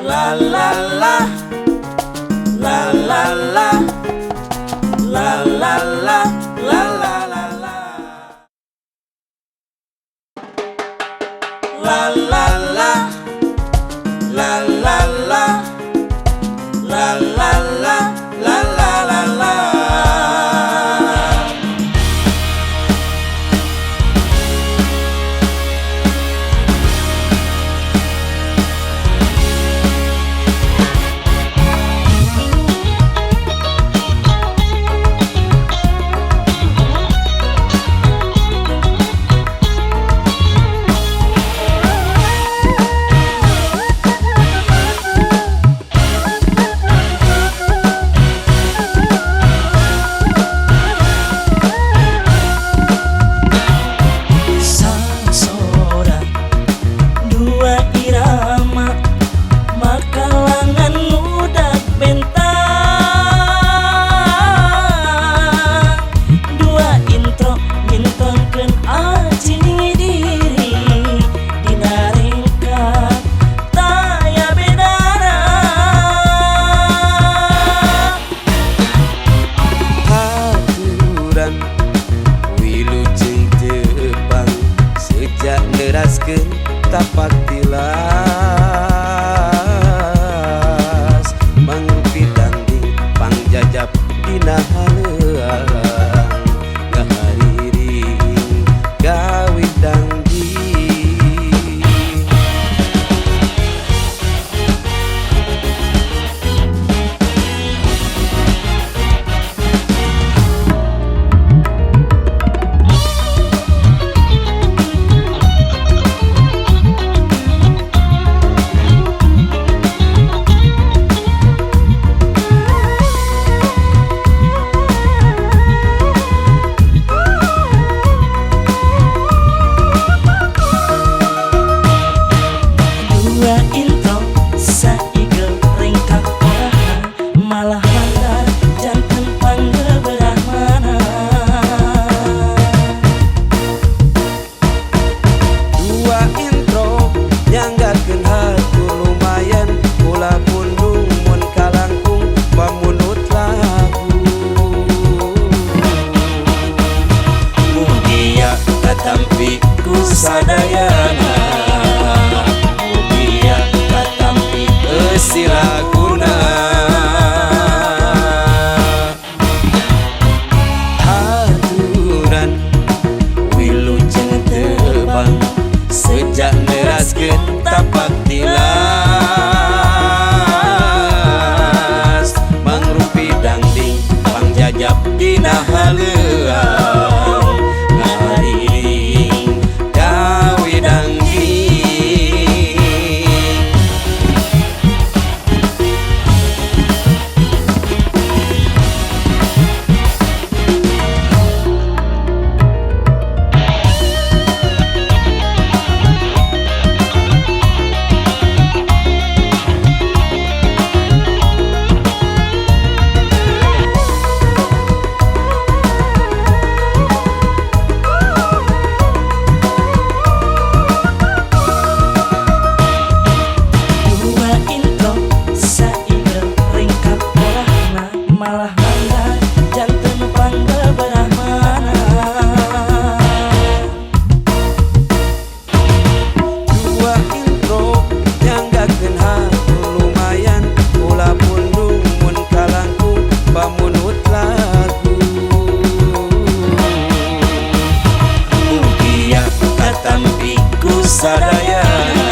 La la la, la la la, la la la, la la la la. La la la, la la la, la la la, la la la la. Tapak tilas mangrupi danding pangjajab dina haleuang ngahariring gawe dangding. Sadayana mugia katampi silaguna haturan wilujeng tebang sejak neraskeun tapak tilas mangrupi dangding pangjajab dina haleuang sadayana